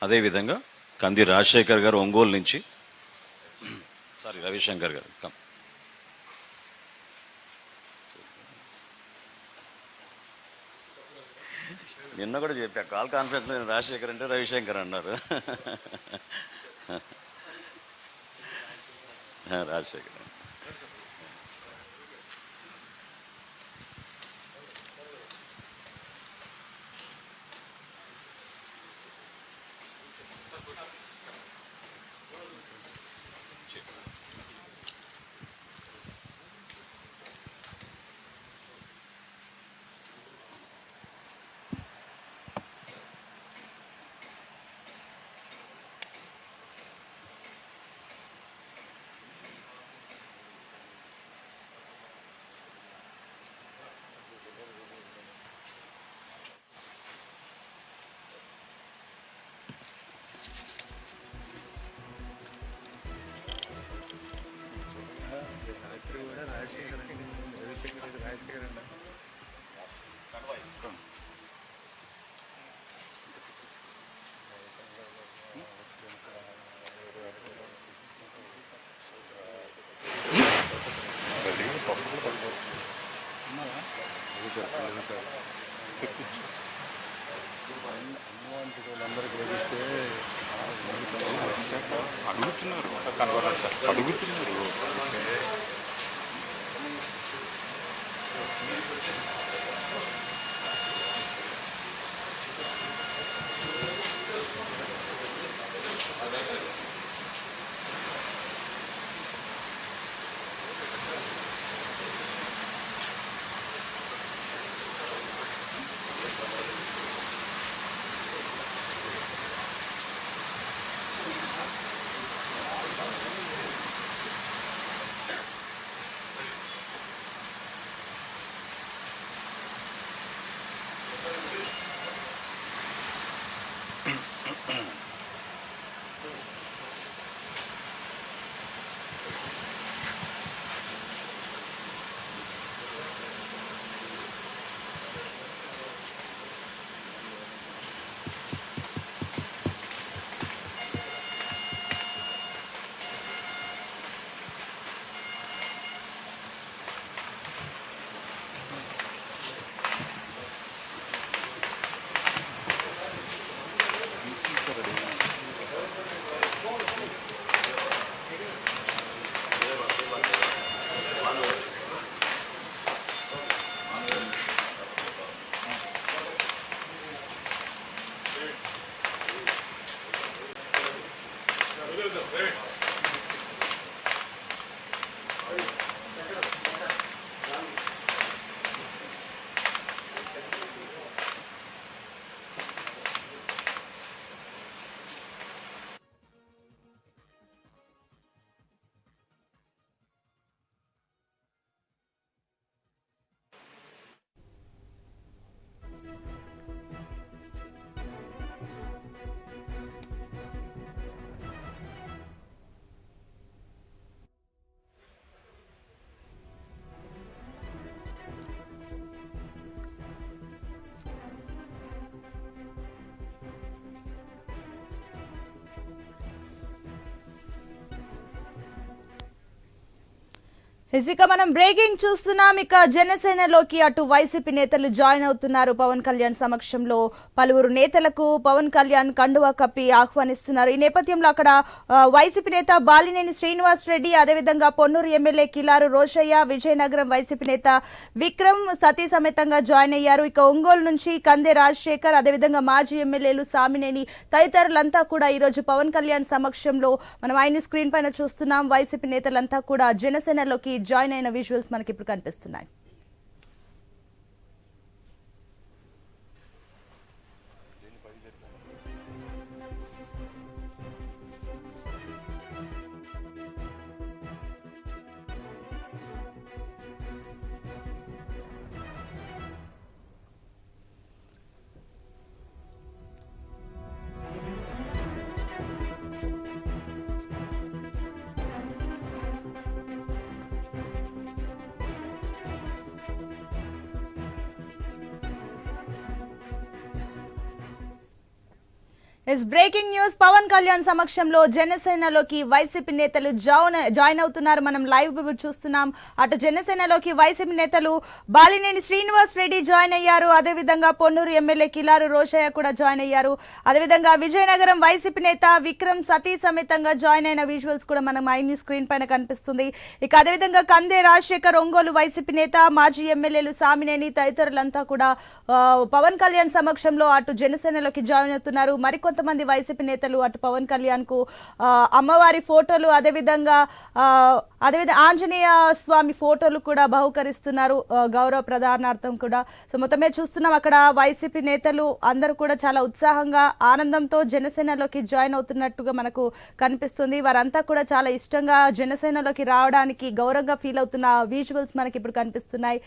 అదేవిధంగా కంది రాజశేఖర్ గారు ఒంగోలు నుంచి, రవిశంకర్ గారు నిన్న కూడా చెప్పా కాల్ కాన్ఫరెన్స్ లో రాజశేఖర్ అంటే రవిశంకర్ అన్నారు. రాజశేఖర్ అడుగుతున్నారు సార్, కనబడాలి సార్, అడుగుతున్నారు. ఇక మనం బ్రేకింగ్ చూస్తున్నాం. ఇక జనసేనలోకి అటు వైసీపీ నేతలు జాయిన్ అవుతున్నారు. పవన్ కళ్యాణ్ సమక్షంలో పలువురు నేతలకు పవన్ కళ్యాణ్ కండువా కప్పి ఆహ్వానిస్తున్నారు. ఈ నేపథ్యంలో అక్కడ వైసీపీ నేత బాలినేని శ్రీనివాస్ రెడ్డి, అదేవిధంగా పొన్నూరు ఎమ్మెల్యే కిలారు రోషయ్య, విజయనగరం వైసీపీ నేత విక్రమ్ సతీ సమేతంగా జాయిన్ అయ్యారు. ఇక ఒంగోలు నుంచి కందే రాజశేఖర్, అదేవిధంగా మాజీ ఎమ్మెల్యేలు సామినేని తదితరులంతా కూడా ఈ రోజు పవన్ కళ్యాణ్ సమక్షంలో మనం ఆయన స్క్రీన్ పైన చూస్తున్నాం. వైసీపీ నేతలంతా కూడా జనసేనలోకి జాయిన్ అయిన విజువల్స్ మనకి ఇప్పుడు కనిపిస్తున్నాయి. Breaking news. పవన్ కళ్యాణ్ సమక్షంలో జనసేనలోకి వైసీపీ నేతలు జాయిన్ అవుతున్నారు. మనం లైవ్ చూస్తున్నాం. అటు జనసేనలోకి వైసీపీ నేతలు బాలినేని శ్రీనివాస్ రెడ్డి జాయిన్ అయ్యారు. అదేవిధంగా పొన్నూరు ఎమ్మెల్యే కిలారు రోషయ్య కూడా జాయిన్ అయ్యారు. అదేవిధంగా విజయనగరం వైసీపీ నేత విక్రమ్ సతీ సమేతంగా జాయిన్ అయిన విజువల్స్ కూడా మనం ఐ న్యూస్ స్క్రీన్ పైన కనిపిస్తుంది. ఇక అదేవిధంగా కందే రాజశేఖర్ ఒంగోలు వైసీపీ నేత, మాజీ ఎమ్మెల్యేలు సామినేని తదితరులంతా కూడా పవన్ కళ్యాణ్ సమక్షంలో అటు జనసేనలోకి జాయిన్ అవుతున్నారు. కొంతమంది వైసీపీ నేతలు అటు పవన్ కళ్యాణ్ కు అమ్మవారి ఫోటోలు, అదేవిధంగా ఆంజనేయ స్వామి ఫోటోలు కూడా బహుకరిస్తున్నారు గౌరవ ప్రదానార్థం కూడా. సో మొత్తమే చూస్తున్నాం అక్కడ వైసీపీ నేతలు అందరూ కూడా చాలా ఉత్సాహంగా ఆనందంతో జనసేనలోకి జాయిన్ అవుతున్నట్టుగా మనకు కనిపిస్తుంది. వారంతా కూడా చాలా ఇష్టంగా జనసేనలోకి రావడానికి గౌరవంగా ఫీల్ అవుతున్న విజువల్స్ మనకి ఇప్పుడు కనిపిస్తున్నాయి.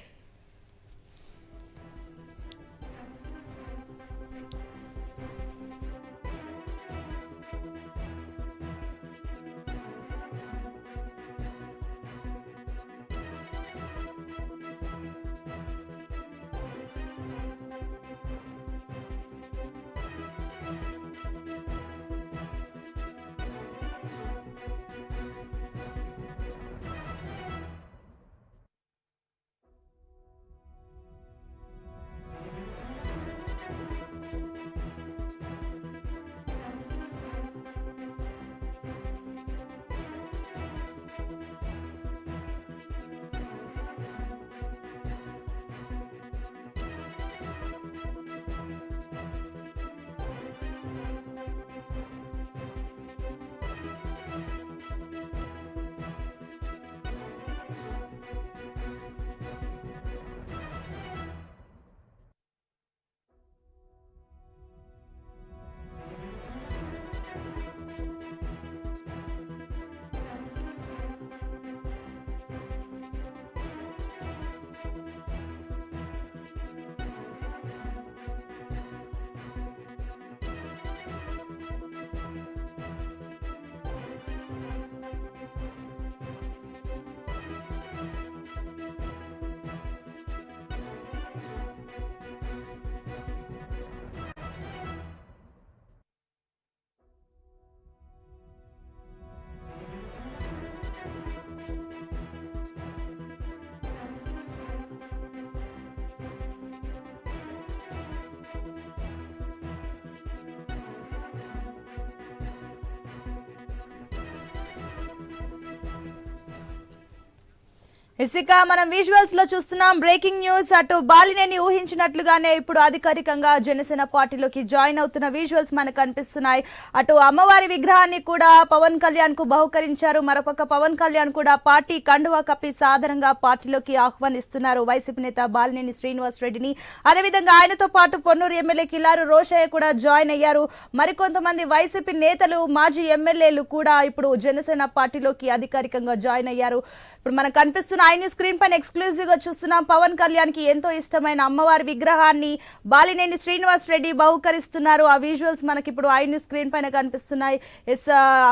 ఇక మనం విజువల్స్ లో చూస్తున్నాం బ్రేకింగ్ న్యూస్. అటు బాలినేని ఊహించినట్లుగానే ఇప్పుడు అధికారికంగా జనసేన పార్టీలోకి జాయిన్ అవుతున్న విజువల్స్ మనకు కనిపిస్తున్నాయి. అటు అమ్మవారి విగ్రహాన్ని కూడా పవన్ కళ్యాణ్ కు బహుకరించారు. మరోపక్క పవన్ కళ్యాణ్ కూడా పార్టీ కండువా కప్పి సాధారణంగా పార్టీలోకి ఆహ్వానిస్తున్నారు వైసీపీ నేత బాలినేని శ్రీనివాస్ రెడ్డిని. అదేవిధంగా ఆయనతో పాటు పొన్నూరు ఎమ్మెల్యే కిలారు రోషయ్య కూడా జాయిన్ అయ్యారు. మరికొంతమంది వైసీపీ నేతలు, మాజీ ఎమ్మెల్యేలు కూడా ఇప్పుడు జనసేన పార్టీలోకి అధికారికంగా జాయిన్ అయ్యారు. ఇప్పుడు మనకు కనిపిస్తున్న ఐ న్యూస్ స్క్రీన్ పైన ఎక్స్క్లూజివ్ గా చూస్తున్నాం. పవన్ కళ్యాణ్ కి ఎంతో ఇష్టమైన అమ్మవారి విగ్రహాన్ని బాలినేని శ్రీనివాస్ రెడ్డి బహుకరిస్తున్నారు. ఆ విజువల్స్ మనకి ఇప్పుడు ఐ న్యూస్ స్క్రీన్ పైన కనిపిస్తున్నాయి.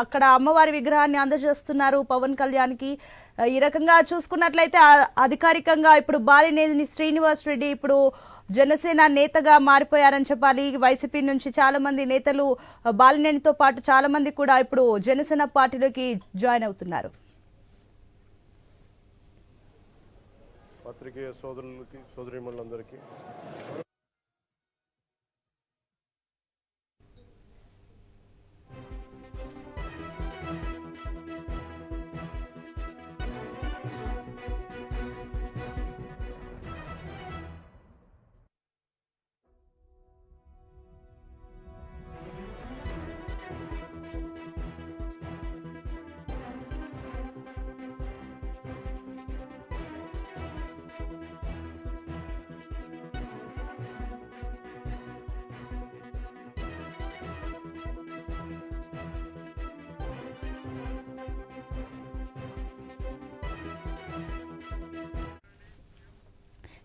అక్కడ అమ్మవారి విగ్రహాన్ని అందజేస్తున్నారు పవన్ కళ్యాణ్ కి. ఈ రకంగా చూసుకున్నట్లయితే అధికారికంగా ఇప్పుడు బాలినేని శ్రీనివాస్ రెడ్డి ఇప్పుడు జనసేన నేతగా మారిపోయారని చెప్పాలి. వైసీపీ నుంచి చాలా మంది నేతలు బాలినేనితో పాటు చాలా మంది కూడా ఇప్పుడు జనసేన పార్టీలోకి జాయిన్ అవుతున్నారు. పత్రికేయ సోదరులకి, సోదరీమణులందరికీ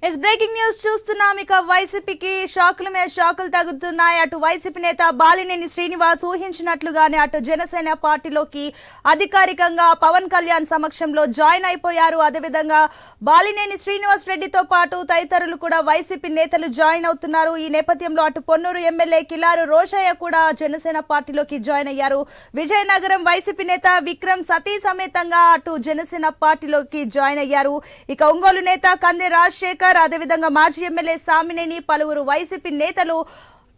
ఎస్ బ్రేకింగ్ న్యూస్ చూస్తున్నాం. ఇక వైసీపీకి షాకుల మీద షాకులు తగులుతున్నాయి. అటు వైసీపీ నేత బాలినేని శ్రీనివాస్ ఊహించినట్లుగానే అటు జనసేన పార్టీలోకి అధికారికంగా పవన్ కళ్యాణ్ సమక్షంలో జాయిన్ అయిపోయారు. అదేవిధంగా బాలినేని శ్రీనివాస్ రెడ్డితో పాటు తదితరులు కూడా వైసీపీ నేతలు జాయిన్ అవుతున్నారు. ఈ నేపథ్యంలో అటు పొన్నూరు ఎమ్మెల్యే కిలారు రోషయ్య కూడా జనసేన పార్టీలోకి జాయిన్ అయ్యారు. విజయనగరం వైసీపీ నేత విక్రమ్ సతీ సమేతంగా అటు జనసేన పార్టీలోకి జాయిన్ అయ్యారు. ఇక ఒంగోలు నేత కంది రాజశేఖర్, అదేవిధంగా మాజీ ఎమ్మెల్యే సామినేని, పలువురు వైసీపీ నేతలు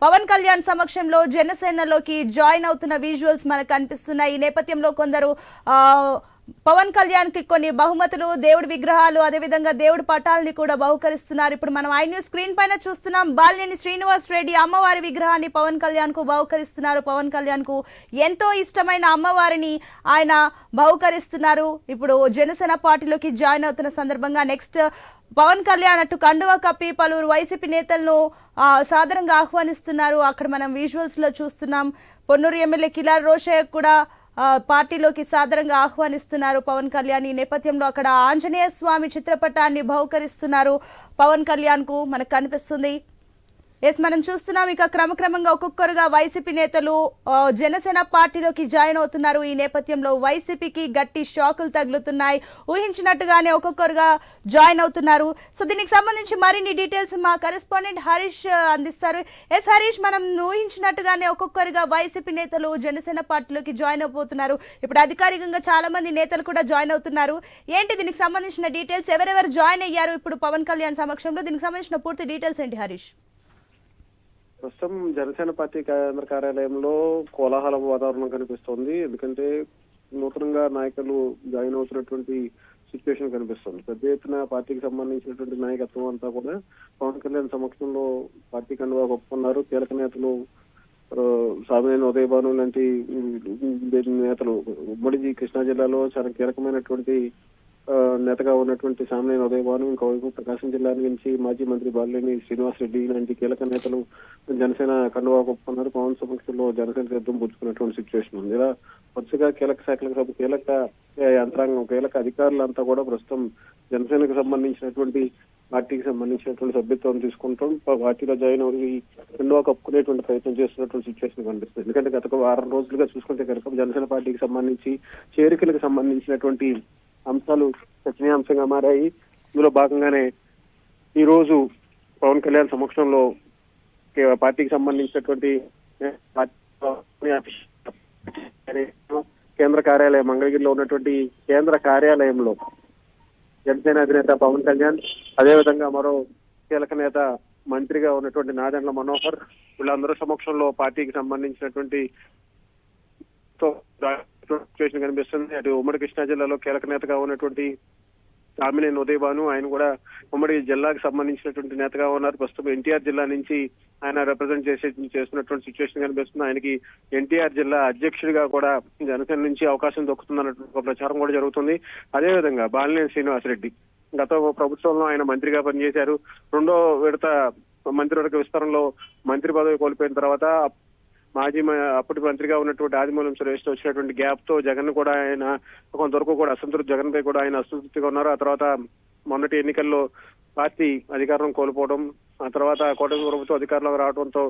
పవన్ కళ్యాణ్ సమక్షంలో జనసేనలోకి జాయిన్ అవుతున్న విజువల్స్ మనకు కనిపిస్తున్నాయి. ఈ నేపథ్యంలో కొందరు పవన్ కళ్యాణ్ కి కొన్ని బహుమతులు, దేవుడి విగ్రహాలు, అదేవిధంగా దేవుడి పటాలని కూడా బహుకరిస్తున్నారు. ఇప్పుడు మనం ఐ న్యూస్ స్క్రీన్ పైన చూస్తున్నాం. బాలినేని శ్రీనివాస్ రెడ్డి అమ్మవారి విగ్రహాన్ని పవన్ కళ్యాణ్ కు బహుకరిస్తున్నారు. పవన్ కళ్యాణ్ కు ఎంతో ఇష్టమైన అమ్మవారిని ఆయన బహుకరిస్తున్నారు. ఇప్పుడు జనసేన పార్టీలోకి జాయిన్ అవుతున్న సందర్భంగా నెక్స్ట్ పవన్ కళ్యాణ్ అటు కండువా కప్పి పలువురు వైసీపీ నేతలను సాదరంగా ఆహ్వానిస్తున్నారు. అక్కడ మనం విజువల్స్ లో చూస్తున్నాం. పొన్నూరు ఎమ్మెల్యే కిలారు రోషయ్య కూడా పార్టీలోకి సాదరంగా ఆహ్వానిస్తున్నారు పవన్ కళ్యాణ్. ఈ నేపథ్యంలో అక్కడ ఆంజనేయ స్వామి చిత్రపటాన్ని బహుకరిస్తున్నారు పవన్ కళ్యాణ్ కు మనకు కనిపిస్తుంది. ఎస్ మనం చూస్తున్నాం. ఇక క్రమక్రమంగా ఒక్కొక్కరుగా వైసీపీ నేతలు జనసేన పార్టీలోకి జాయిన్ అవుతున్నారు. ఈ నేపథ్యంలో వైసీపీకి గట్టి షాకులు తగులుతున్నాయి. ఊహించినట్టుగానే ఒక్కొక్కరుగా జాయిన్ అవుతున్నారు. సో దీనికి సంబంధించి మరిన్ని డీటెయిల్స్ మా కరెస్పాండెంట్ హరీష్ అందిస్తారు. ఎస్ హరీష్, మనం ఊహించినట్టుగానే ఒక్కొక్కరుగా వైసీపీ నేతలు జనసేన పార్టీలోకి జాయిన్ అయిపోతున్నారు. ఇప్పుడు అధికారికంగా చాలా మంది నేతలు కూడా జాయిన్ అవుతున్నారు. ఏంటి దీనికి సంబంధించిన డీటెయిల్స్? ఎవరెవరు జాయిన్ అయ్యారు ఇప్పుడు పవన్ కళ్యాణ్ సమక్షంలో? దీనికి సంబంధించిన పూర్తి డీటెయిల్స్ ఏంటి హరీష్? ప్రస్తుతం జనసేన పార్టీ కేంద్ర కార్యాలయంలో కోలాహల వాతావరణం కనిపిస్తోంది. ఎందుకంటే నూతనంగా నాయకులు జాయిన్ అవుతున్నటువంటి సిచ్యువేషన్ కనిపిస్తుంది. పెద్ద ఎత్తున పార్టీకి సంబంధించినటువంటి నాయకత్వం అంతా కూడా పవన్ కళ్యాణ్ సమక్షంలో పార్టీ కండువా ఒప్పుకున్నారు. కీలక నేతలు సామినేని ఉదయభాను లాంటి నేతలు ఉమ్మడి కృష్ణా జిల్లాలో చాలా కీలకమైనటువంటి నేతగా ఉన్నటువంటి సామినేని ఉదయభాను, ఇంకోవైపు ప్రకాశం జిల్లా నుంచి మాజీ మంత్రి బాలినేని శ్రీనివాస్ రెడ్డి లాంటి కీలక నేతలు జనసేన కండువా ఒప్పుకున్నారు. పవన్ సమక్షంలో జనసేన సిద్ధం పుచ్చుకున్నటువంటి సిచ్యువేషన్ ఉంది. ఇలా వరుసగా కీలక శాఖలకు కీలక యంత్రాంగం, కీలక అధికారులంతా కూడా ప్రస్తుతం జనసేనకు సంబంధించినటువంటి పార్టీకి సంబంధించినటువంటి సభ్యత్వం తీసుకుంటాం, పార్టీలో జాయిన్ అయ్యి కండువా కప్పుకునేటువంటి ప్రయత్నం చేస్తున్నటువంటి సిచ్యువేషన్ కనిపిస్తుంది. ఎందుకంటే గత వారం రోజులుగా చూసుకుంటే కనుక జనసేన పార్టీకి సంబంధించి చేరికలకు సంబంధించినటువంటి అంశాలు చర్చనీయాంశంగా మారాయి. ఇందులో భాగంగానే ఈ రోజు పవన్ కళ్యాణ్ సమక్షంలో పార్టీకి సంబంధించినటువంటి కేంద్ర కార్యాలయం మంగళగిరిలో ఉన్నటువంటి కేంద్ర కార్యాలయంలో జనసేన అధినేత పవన్ కళ్యాణ్, అదేవిధంగా మరో కీలక నేత మంత్రిగా ఉన్నటువంటి నాదెండ్ల మనోహర్, వీళ్ళందరూ సమక్షంలో పార్టీకి సంబంధించినటువంటి సిచ్యువేషన్ కనిపిస్తుంది. అటు ఉమ్మడి కృష్ణా జిల్లాలో కీలక నేతగా ఉన్నటువంటి సామినేని ఉదయభాను, ఆయన కూడా ఉమ్మడి జిల్లాకు సంబంధించినటువంటి నేతగా ఉన్నారు. ప్రస్తుతం ఎన్టీఆర్ జిల్లా నుంచి ఆయన రిప్రజెంట్ చేస్తున్నటువంటి సిచ్యువేషన్ కనిపిస్తుంది. ఆయనకి ఎన్టీఆర్ జిల్లా అధ్యక్షుడిగా కూడా జనసేన నుంచి అవకాశం దొక్కుతుందన్నటువంటి ఒక ప్రచారం కూడా జరుగుతుంది. అదేవిధంగా బాలినేని శ్రీనివాస్ రెడ్డి గత ప్రభుత్వంలో ఆయన మంత్రిగా పనిచేశారు. రెండో విడత మంత్రివర్గ విస్తరణలో మంత్రి పదవి కోల్పోయిన తర్వాత అప్పటి మంత్రిగా ఉన్నటువంటి ఆదిమూలం సురేష్ తో వచ్చినటువంటి గ్యాప్ తో జగన్ కూడా ఆయన కొంతవరకు కూడా జగన్ పై కూడా ఆయన అసంతృప్తిగా ఉన్నారు. ఆ తర్వాత మొన్నటి ఎన్నికల్లో పార్టీ అధికారం కోల్పోవడం, ఆ తర్వాత కూటమి ప్రభుత్వం అధికారంలోకి రావడంతో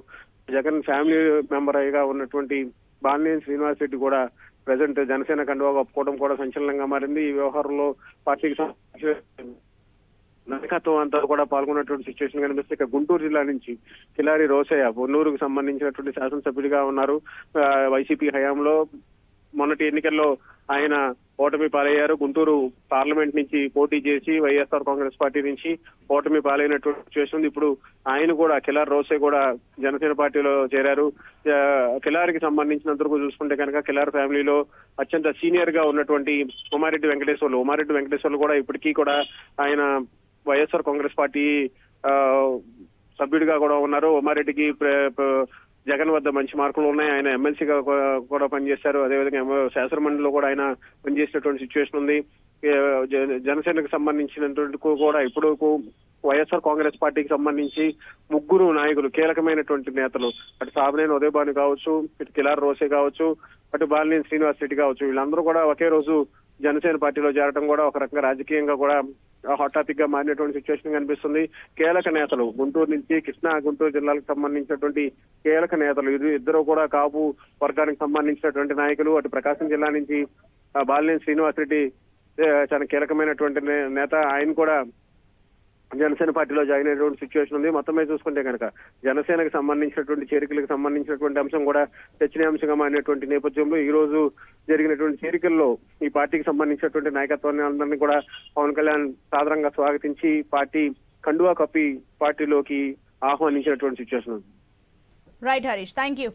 జగన్ ఫ్యామిలీ మెంబర్ గా ఉన్నటువంటి బాలినేని శ్రీనివాస్ రెడ్డి కూడా ప్రజెంట్ జనసేన కండువా ఒప్పుకోవడం కూడా సంచలనంగా మారింది. ఈ వ్యవహారంలో పార్టీకి నాయకత్వం అంతా కూడా పాల్గొన్నటువంటి సిచ్యువేషన్ కనిపిస్తే ఇక గుంటూరు జిల్లా నుంచి కిలారి రోషయ్య పొన్నూరుకు సంబంధించినటువంటి శాసనసభ్యుడిగా ఉన్నారు. వైసీపీ హయాంలో మొన్నటి ఎన్నికల్లో ఆయన ఓటమి పాలయ్యారు. గుంటూరు పార్లమెంట్ నుంచి పోటీ చేసి వైఎస్ఆర్ కాంగ్రెస్ పార్టీ నుంచి ఓటమి పాలైనటువంటి సిచ్యువేషన్ ఉంది. ఇప్పుడు ఆయన కూడా కిలారి రోషయ్య కూడా జనసేన పార్టీలో చేరారు. కిలారికి సంబంధించినంతవరకు చూసుకుంటే కనుక కిలారి ఫ్యామిలీలో అత్యంత సీనియర్ గా ఉన్నటువంటి ఉమారెడ్డి వెంకటేశ్వర్లు కూడా ఇప్పటికీ కూడా ఆయన వైఎస్ఆర్ కాంగ్రెస్ పార్టీ సభ్యుడిగా కూడా ఉన్నారు. ఉమారెడ్డికి జగన్ వద్ద మంచి మార్కులు ఉన్నాయి. ఆయన ఎమ్మెల్సీగా కూడా పనిచేశారు. అదేవిధంగా శాసనమండలిలో కూడా ఆయన పనిచేసినటువంటి సిచ్యువేషన్ ఉంది. జనసేనకు సంబంధించినటువంటి కూడా ఇప్పుడు వైఎస్ఆర్ కాంగ్రెస్ పార్టీకి సంబంధించి ముగ్గురు నాయకులు, కీలకమైనటువంటి నేతలు, అటు సామినేని ఉదయభాను కావచ్చు, ఇటు కిలారి రోషయ్య కావచ్చు, అటు బాలినేని శ్రీనివాస్ రెడ్డి కావచ్చు, వీళ్ళందరూ కూడా ఒకే రోజు జనసేన పార్టీలో చేరడం కూడా ఒక రకంగా రాజకీయంగా కూడా హాట్ టాపిక్ గా మారినటువంటి సిచ్యువేషన్ కనిపిస్తుంది. కీలక నేతలు గుంటూరు నుంచి కృష్ణా గుంటూరు జిల్లాలకు సంబంధించినటువంటి కీలక నేతలు ఇద్దరు కూడా కాపు వర్గానికి సంబంధించినటువంటి నాయకులు. అటు ప్రకాశం జిల్లా నుంచి బాలినేని శ్రీనివాసరెడ్డి చాలా కీలకమైనటువంటి నేత. ఆయన కూడా జనసేన పార్టీలో జాయిన్ అయినటువంటి సిచ్యువేషన్ ఉంది. మొత్తం మీద చూసుకుంటే కనుక జనసేనకు సంబంధించినటువంటి చేరికలకు సంబంధించినటువంటి అంశం కూడా చర్చనీయాంశంగా మారినటువంటి నేపథ్యంలో ఈ రోజు జరిగినటువంటి చేరికల్లో ఈ పార్టీకి సంబంధించినటువంటి నాయకత్వాన్ని అందరినీ కూడా పవన్ కళ్యాణ్ సాదరంగా స్వాగతించి పార్టీ కండువా కప్పి పార్టీలోకి ఆహ్వానించినటువంటి సిచ్యువేషన్ ఉంది. Right Harish, thank you.